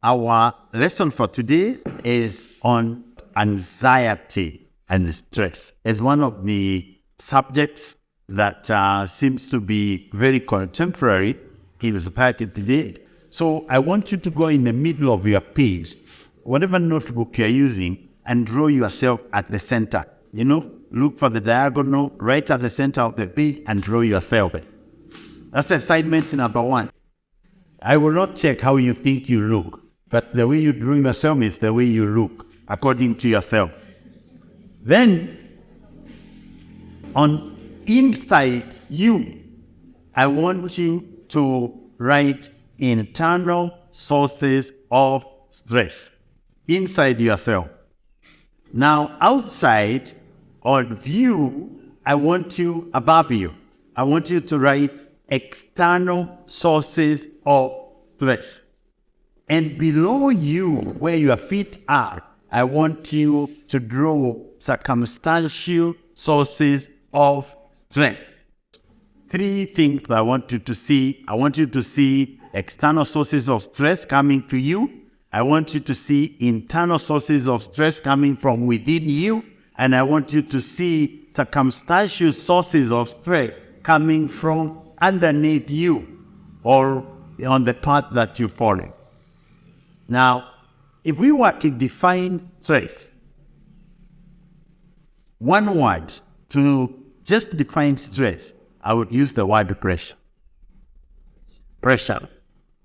Our lesson for today is on anxiety and stress. It's one of the subjects that seems to be very contemporary in society today. So I want you to go in the middle of your page, whatever notebook you're using, and draw yourself at the center. Look for the diagonal right at the center of the page and draw yourself. That's assignment number 1. I will not check how you think you look, but the way you draw yourself is the way you look, according to yourself. Then, on inside you, I want you to write internal sources of stress inside yourself. Now, outside on view, I want you above you. I want you to write external sources of stress. And below you, where your feet are, I want you to draw circumstantial sources of stress. 3 things I want you to see. I want you to see external sources of stress coming to you. I want you to see internal sources of stress coming from within you. And I want you to see circumstantial sources of stress coming from underneath you or on the path that you follow. Now, if we were to define stress, one word to just define stress, I would use the word pressure. Pressure.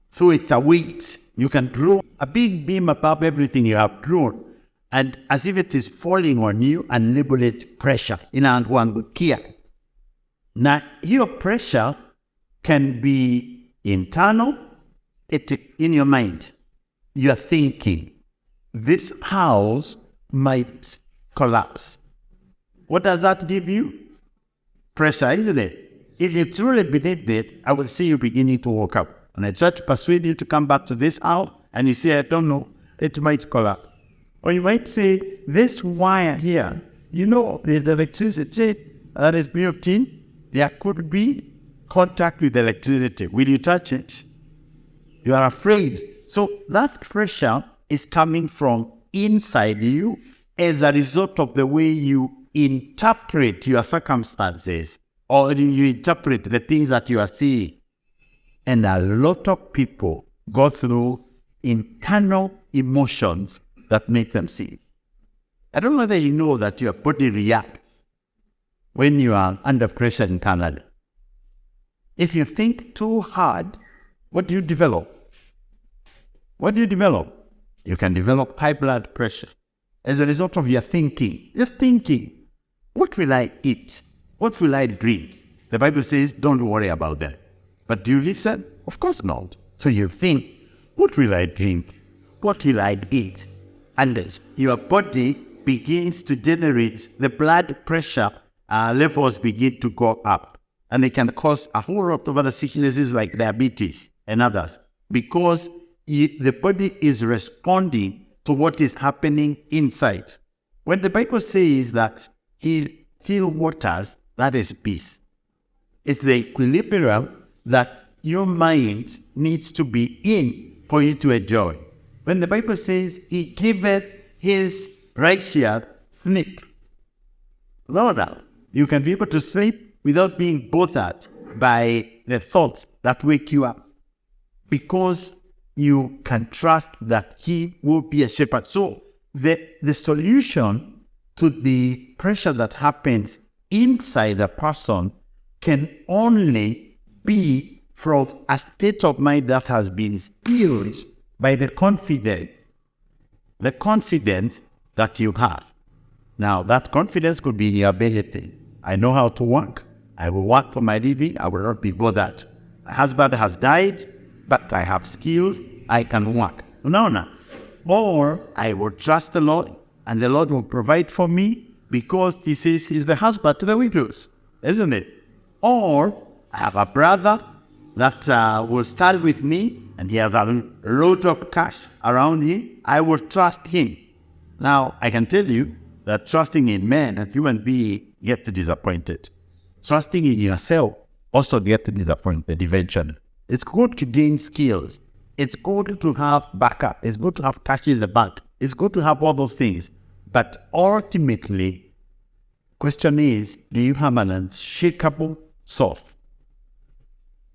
So it's a weight. You can draw a big beam above everything you have drawn, and as if it is falling on you, and label it pressure. One would care. Now, your pressure can be internal, in your mind. You're thinking, this house might collapse. What does that give you? Pressure, isn't it? If you truly believed it, I will see you beginning to walk up. And I try to persuade you to come back to this house, and you say, I don't know, it might collapse. Or you might say, this wire here, there's electricity that is built in. There could be contact with electricity. Will you touch it? You are afraid. So that pressure is coming from inside you as a result of the way you interpret your circumstances or you interpret the things that you are seeing. And a lot of people go through internal emotions that make them sick. I don't know whether you know that your body reacts when you are under pressure internally. If you think too hard, what do you develop? You can develop high blood pressure as a result of your thinking. Just thinking, what will I eat? What will I drink? The Bible says, don't worry about that. But do you listen? Of course not. So you think, what will I drink? What will I eat? And your body begins to generate the blood pressure levels begin to go up. And they can cause a whole lot of other sicknesses like diabetes and others. Because the body is responding to what is happening inside. When the Bible says that He still waters, that is peace. It's the equilibrium that your mind needs to be in for you to enjoy. When the Bible says He giveth His righteous sleep, Lord, you can be able to sleep without being bothered by the thoughts that wake you up, because you can trust that He will be a shepherd. So the solution to the pressure that happens inside a person can only be from a state of mind that has been stilled by the confidence that you have. Now, that confidence could be in your ability. I know how to work. I will work for my living. I will not be bothered. My husband has died, but I have skills. I can work. No. Or I will trust the Lord, and the Lord will provide for me because He says He's the husband to the widows, isn't it? Or I have a brother that will stand with me, and he has a lot of cash around him. I will trust him. Now, I can tell you that trusting in men and human beings gets disappointed. Trusting in yourself also gets disappointed eventually. It's good to gain skills. It's good to have backup. It's good to have cash in the bank. It's good to have all those things. But ultimately, question is, do you have an unshakable source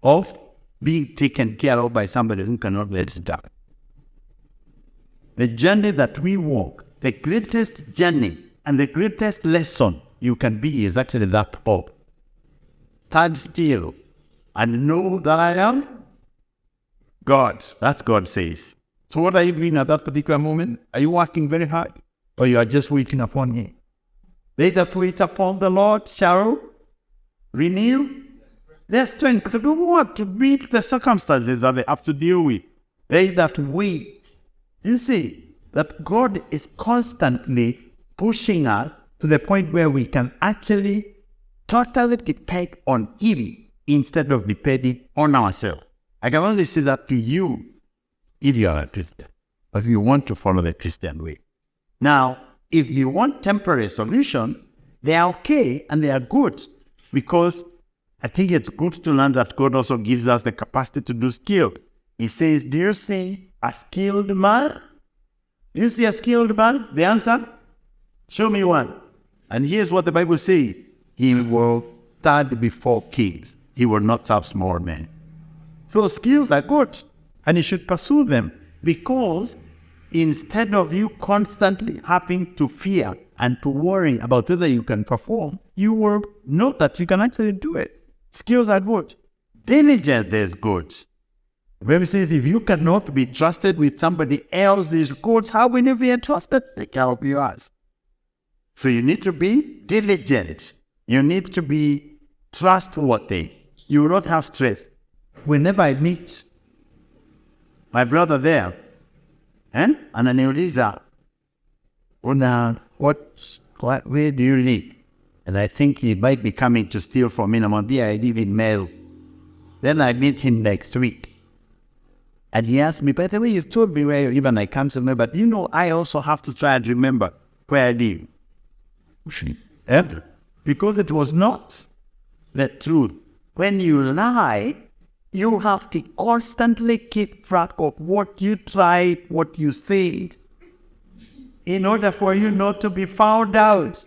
of being taken care of by somebody who cannot let it down? The journey that we walk, the greatest journey and the greatest lesson you can be is actually that of stand still and know that I am God. That's God says. So what are you doing at that particular moment? Are you working very hard? Or you are just waiting upon Him? They that wait upon the Lord shall renew their strength. They don't want to meet the circumstances that they have to deal with. They that wait. You see that God is constantly pushing us to the point where we can actually totally depend on Him instead of depending on ourselves. I can only say that to you if you are a Christian, or if you want to follow the Christian way. Now, if you want temporary solutions, they are okay and they are good, because I think it's good to learn that God also gives us the capacity to do skill. He says, do you see a skilled man? Do you see a skilled man? The answer? Show me one. And here's what the Bible says. He will stand before kings. He will not have small men. So skills are good, and you should pursue them, because instead of you constantly having to fear and to worry about whether you can perform, you will know that you can actually do it. Skills are good. Diligence is good. The Bible says if you cannot be trusted with somebody else's goods, how will you be entrusted? They cannot be yours. So you need to be diligent. You need to be trustworthy. You will not have stress. Whenever I meet my brother there, ananiuliza, where do you live? And I think he might be coming to steal from me. Namwambia I live in Meru. Then I meet him next week. And he asked me, by the way, you told me where you live, and I can't remember. But I also have to try and remember where I live. Because it was not the truth. When you lie, you have to constantly keep track of what you tried, what you said, in order for you not to be found out.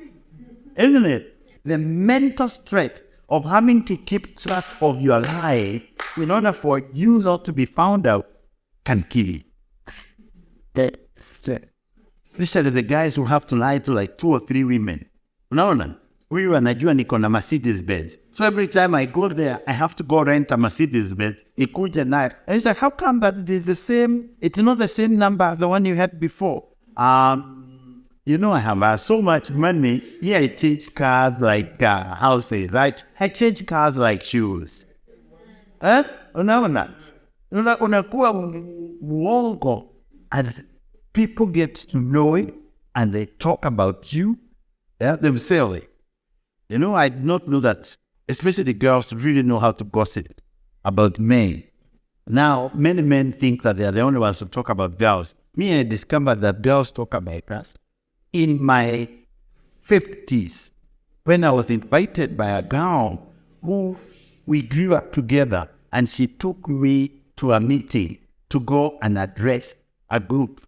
Isn't it? The mental stress of having to keep track of your life in order for you not to be found out can kill you. Especially the guys who have to lie to like 2 or 3 women. Unaona, huyu anajua niko na Mercedes Benz. So every time I go there, I have to go rent a Mercedes Benz. Ikuja nayo. And it's like, how come that it is the same? It's not the same number as the one you had before. I have so much money. Yeah, I change cars like houses, right? I change cars like shoes. Unaona? Unakuwa mwongo. And people get to know it, and they talk about you themselves. I did not know that, especially the girls really know how to gossip about men. Now, many men think that they are the only ones who talk about girls. Me, I discovered that girls talk about us. In my 50s, when I was invited by a girl who we grew up together, and she took me to a meeting to go and address a group.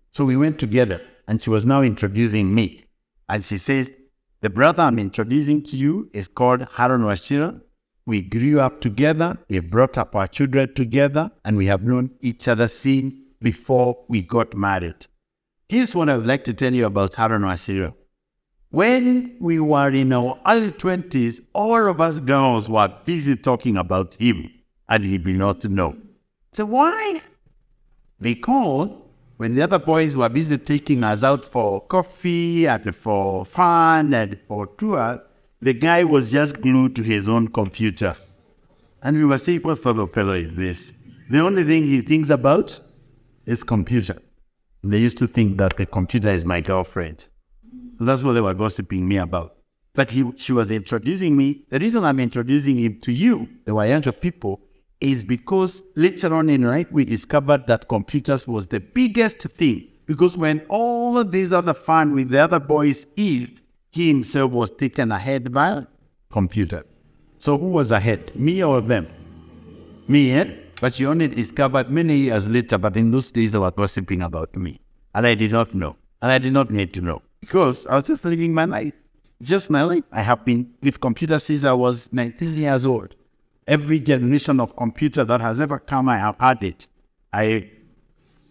So we went together, and she was now introducing me. And she says, the brother I'm introducing to you is called Haron Washira. We grew up together, we brought up our children together, and we have known each other since before we got married. Here's what I would like to tell you about Haron Washira. When we were in our early 20s, all of us girls were busy talking about him, and he did not know. So why? Because when the other boys were busy taking us out for coffee and for fun and for tours, the guy was just glued to his own computer. And we were saying, what sort of fellow is this? The only thing he thinks about is computer. They used to think that the computer is my girlfriend. So that's what they were gossiping me about. But she was introducing me. The reason I'm introducing him to you, the younger people, is because later on in life, we discovered that computers was the biggest thing. Because when all of these other fun with the other boys eased, he himself was taken ahead by computer. So who was ahead, me or them? Me, But she only discovered many years later, but in those days they were gossiping about me. And I did not know. And I did not need to know. Because I was just living my life. Just my life. I have been with computers since I was 19 years old. Every generation of computer that has ever come, I have had it. I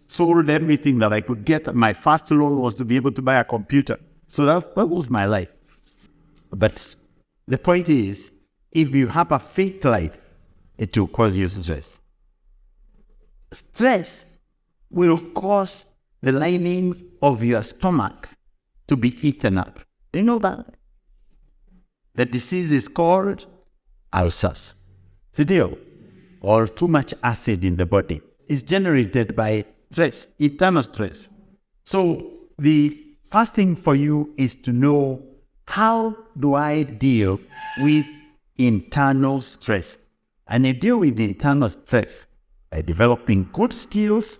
sold everything that I could get. My first loan was to be able to buy a computer. So that was my life. But the point is, if you have a fake life, it will cause you stress. Stress will cause the linings of your stomach to be eaten up. Do you know that? The disease is called ulcers. The deal, or too much acid in the body, is generated by stress, internal stress. So the first thing for you is to know, how do I deal with internal stress? And you deal with internal stress by developing good skills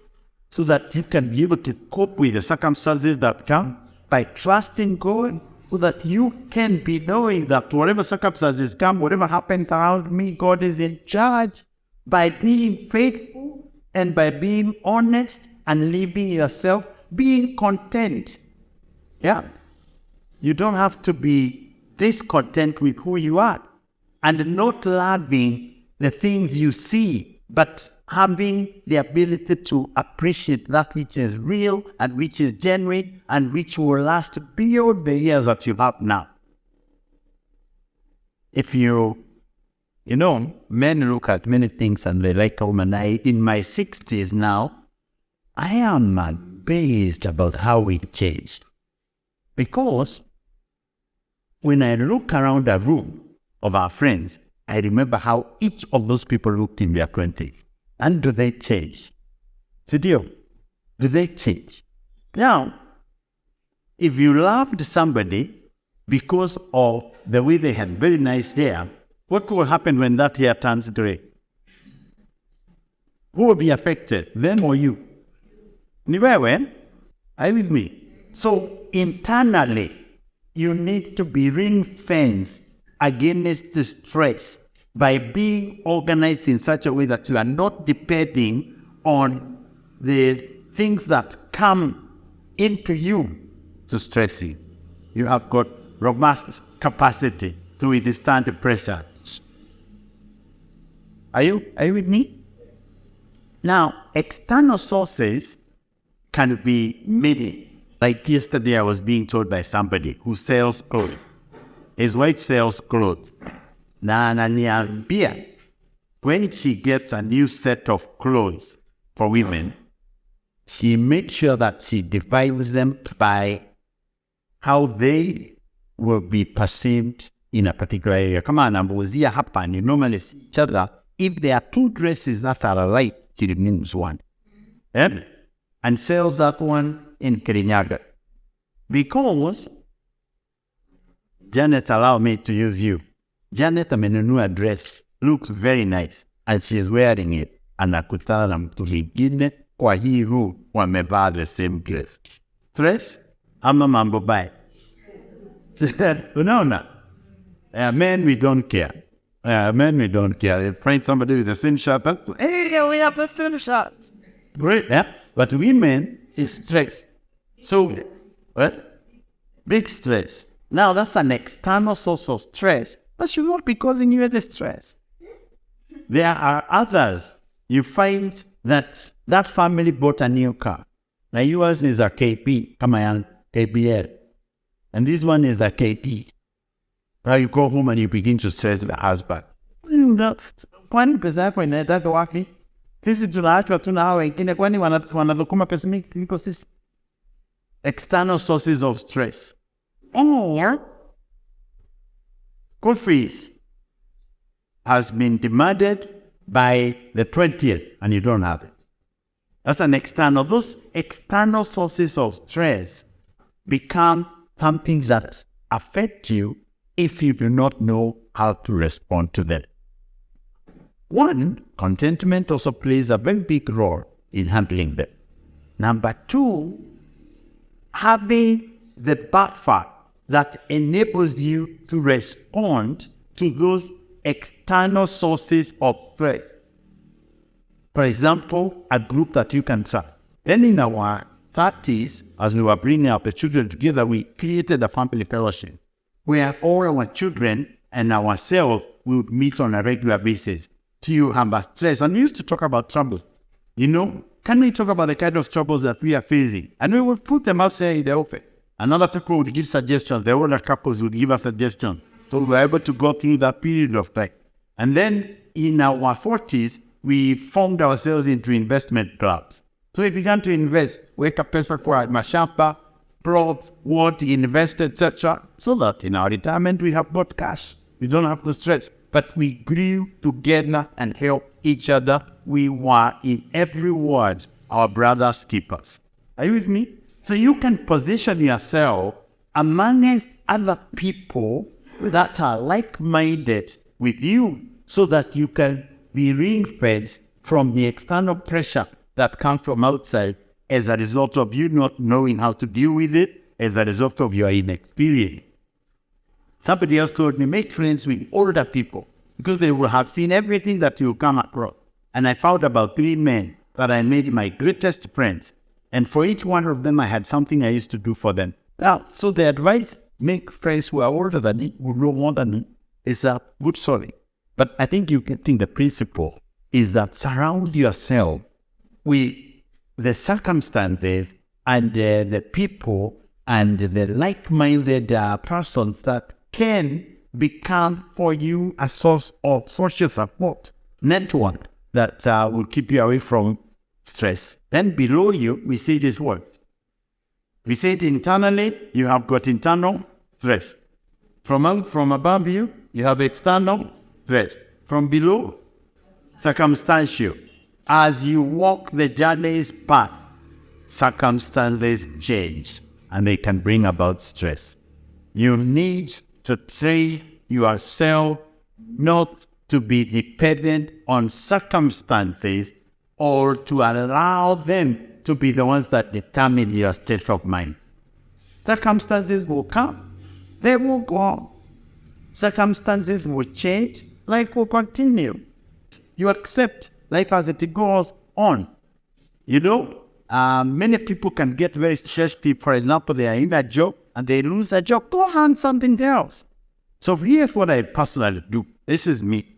so that you can be able to cope with the circumstances that come, by trusting God, so that you can be knowing that whatever circumstances come, whatever happens around me, God is in charge, by being faithful and by being honest and living yourself, being content. Yeah. You don't have to be discontent with who you are and not loving the things you see, but having the ability to appreciate that which is real and which is genuine and which will last beyond the years that you have now. If men look at many things and they like a woman. In my 60s now, I am amazed about how we changed. Because when I look around a room of our friends, I remember how each of those people looked in their 20s. And do they change? Do they change? Now, if you loved somebody because of the way they had very nice hair, what will happen when that hair turns gray? Who will be affected, them or you? Niwewe, are you with me? So internally, you need to be ring-fenced against the stress by being organized in such a way that you are not depending on the things that come into you to stress you. You have got robust capacity to withstand the pressure. Are you with me? Now, external sources can be many. Like yesterday, I was being told by somebody who sells clothes. His wife sells clothes. When she gets a new set of clothes for women, she makes sure that she divides them by how they will be perceived in a particular area. Come on, Ambozia happen. You normally see each other. If there are two dresses that are alike, she removes one. And sells that one in Kirinyaga. Because Janet allowed me to use you. Janet amenunua dress, looks very nice, and she is wearing it. And nakutana na mtu mwingine kwa hii room wamevaa the same dress. Stress ama mambo baya? Unaona? Men, we don't care. Men, we don't care. You find somebody with the same shirt, hey, we have the same shirt. Great, yeah? But women is stress. So, what? Big stress. Now, that's an external source of stress. That should not be causing you any stress. There are others. You find that family bought a new car. Now, yours is a KP, KBL. And this one is a KT. Now, you go home and you begin to stress the husband. Kwani pesa yako inaenda wapi? Sisi tunaachwa tu na hao wengine, kwani wanadhukuma pesa mingi kuliko sisi? External sources of stress. School fees has been demanded by the 20th and you don't have it. That's an external. Those external sources of stress become something that affect you if you do not know how to respond to them. One, contentment also plays a very big role in handling them. Number two, having the buffer that enables you to respond to those external sources of stress. For example, a group that you can trust. Then in our 30s, as we were bringing up the children together, we created a family fellowship where all our children and ourselves would meet on a regular basis to have stress. And we used to talk about trouble. Can we talk about the kind of troubles that we are facing? And we would put them out there in the open. And other people would give suggestions. The older couples would give us suggestions. So we were able to go through that period of time. And then in our 40s, we formed ourselves into investment clubs. So we began to invest, weka pesa kwa mashamba, plots, what invest, etc. So that in our retirement we have got cash. We don't have to stress. But we grew together and helped each other. We were in every word our brothers' keepers. Are you with me? So you can position yourself amongst other people that are like-minded with you so that you can be ring-fenced from the external pressure that comes from outside as a result of you not knowing how to deal with it, as a result of your inexperience. Somebody else told me, make friends with older people because they will have seen everything that you come across. And I found about 3 men that I made my greatest friends. And for each one of them, I had something I used to do for them. Now, so the advice, make friends who are older than you, who know more than you, is a good story. But I think you can think the principle is that surround yourself with the circumstances and the people and the like-minded persons that can become for you a source of social support network that will keep you away from stress. Then below you, we see this word. We say it internally, you have got internal stress. From above you, you have external stress. From below, circumstantial. As you walk the journey's path, circumstances change and they can bring about stress. You need to train yourself not to be dependent on circumstances or to allow them to be the ones that determine your state of mind. Circumstances will come, they will go. Circumstances will change, life will continue. You accept life as it goes on. Many people can get very stressed. For example, they are in a job and they lose a job. Go on something else. So here's what I personally do. This is me.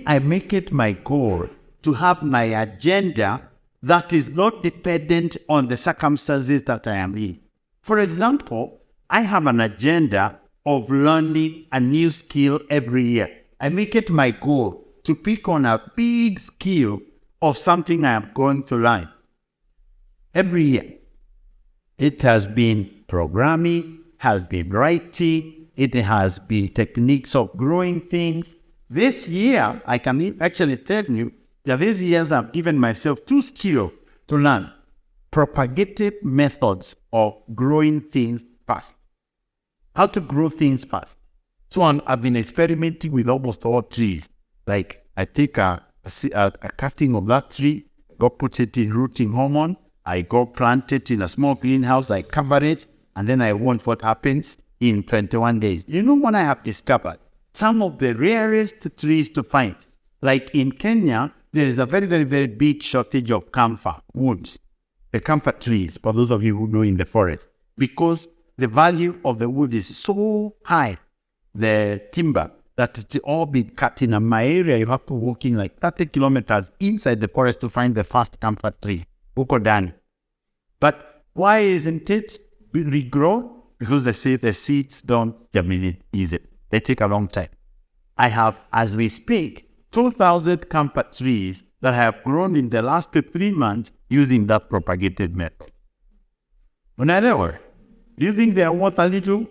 I make it my goal to have my agenda that is not dependent on the circumstances that I am in. For example, I have an agenda of learning a new skill every year. I make it my goal to pick on a big skill of something I am going to learn every year. It has been programming, has been writing, it has been techniques of growing things. This year, I can actually tell you that these years I've given myself 2 skills to learn. Propagative methods of growing things fast. How to grow things fast. So I've been experimenting with almost all trees. Like I take a cutting of that tree, go put it in rooting hormone, I go plant it in a small greenhouse, I cover it, and then I want what happens in 21 days. You know what I have discovered? Some of the rarest trees to find. Like in Kenya, there is a very, very, very big shortage of camphor wood. The camphor trees, for those of you who know in the forest. Because the value of the wood is so high, the timber, that it's all been cut in. In my area, you have to walk in like 30 kilometers inside the forest to find the first camphor tree. Ukodani. But why isn't it regrown? Because they say the seeds don't germinate easy. They take a long time. I have, as we speak, 2,000 camphor trees that have grown in the last 3 months using that propagated method. Unaelewa? Do you think they are worth a little?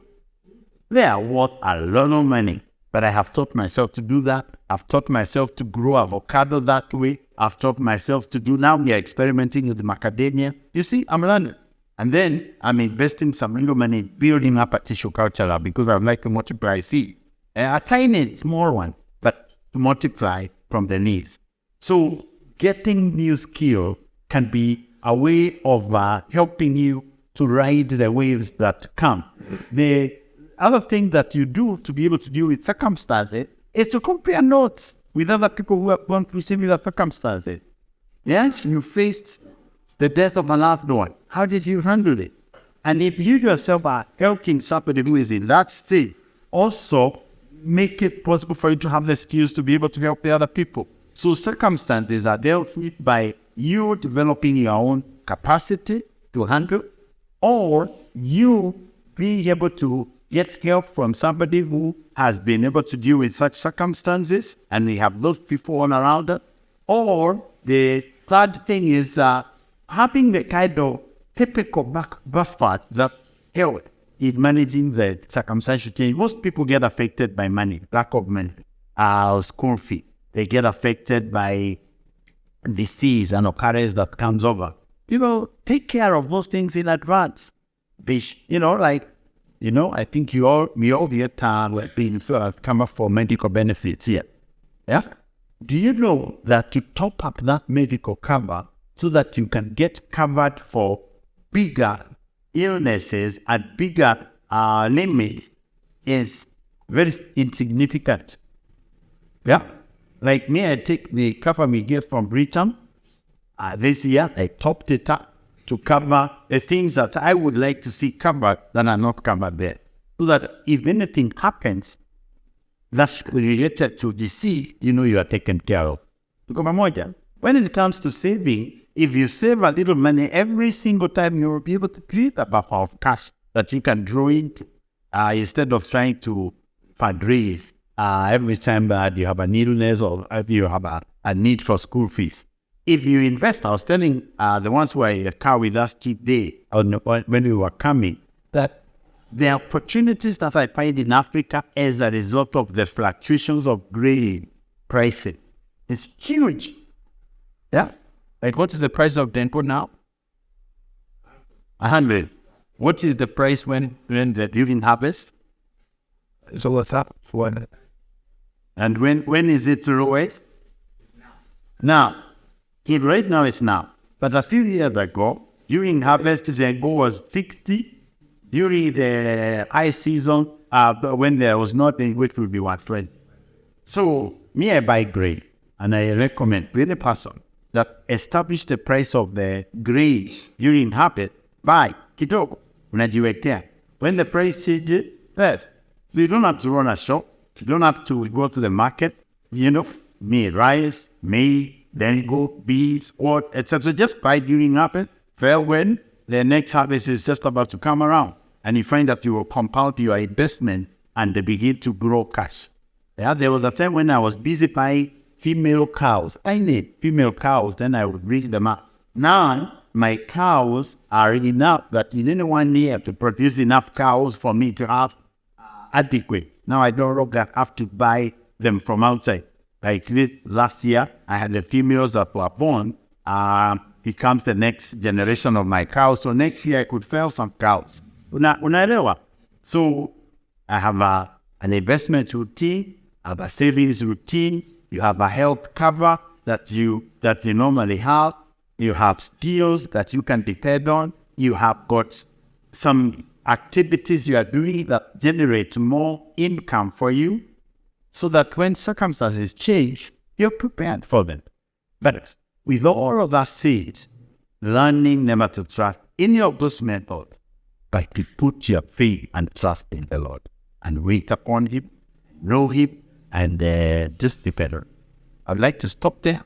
They are worth a lot of money. But I have taught myself to do that. I've taught myself to grow avocado that way. I've taught myself to do, now we are experimenting with macadamia. You see, I'm learning. And then I'm investing some little money building up a tissue culture lab because I'd like to multiply seeds. A tiny, small one, but to multiply from the knees. So getting new skills can be a way of helping you to ride the waves that come. The other thing that you do to be able to deal with circumstances is to compare notes with other people who have gone through similar circumstances. Yes, you faced the death of a loved one. How did you handle it? And if you yourself are helping somebody who is in that state, also make it possible for you to have the skills to be able to help the other people. So circumstances are dealt with by you developing your own capacity to handle, or you being able to get help from somebody who has been able to deal with such circumstances, and we have those people all around us. Or the third thing is having the kind of typical buffers that help in managing the circumstantial change. Most people get affected by money, lack of money, school fees. They get affected by disease and occurrence that comes over. Take care of those things in advance. I think we all get being come up for medical benefits here. Yeah? Do you know that to top up that medical cover so that you can get covered for bigger illnesses at bigger limits is very insignificant? Yeah? Like me, I take the cover we get from Britain. This year, I topped it up to cover the things that I would like to see covered that are not covered there. So that if anything happens that's related to disease, you are taken care of. When it comes to saving, if you save a little money every single time, you will be able to create a buffer of cash that you can draw into instead of trying to fundraise every time that you have an illness or if you have a need for school fees. If you invest, I was telling the ones who are in the car with us today, when we were coming, that the opportunities that I find in Africa as a result of the fluctuations of grain prices is huge. Yeah? Like, what is the price of dental now? 100. What is the price when during harvest? So what's up? And when is it lowest? Now. Right now it's now. But a few years ago, during harvest, the gold was 60. During the high season, when there was nothing, which would be 120. So, me, I buy grain. And I recommend to the person that establish the price of the grain during harvest, buy kidogo, unajiwekea. When the price changes, so you don't have to run a shop. You don't have to go to the market. Rice, maize, then go beans, oat, etc. Just buy during harvest. Fair when the next harvest is just about to come around, and you find that you will compound your investment and they begin to grow cash. Yeah, there was a time when I was busy buying female cows. I need female cows, then I would bring them up. Now, my cows are enough that in 1 year to produce enough cows for me to have adequate. Now I don't have to buy them from outside. Like this last year, I had the females that were born, becomes the next generation of my cows. So next year I could sell some cows. Unaelewa? So I have an investment routine, I have a savings routine, you have a health cover that you normally have, you have skills that you can depend on, you have got some activities you are doing that generate more income for you, so that when circumstances change, you're prepared for them. But with all of that said, learning never to trust any of those methods, but to put your faith and trust in the Lord and wait upon Him, know Him, and just be better. I'd like to stop there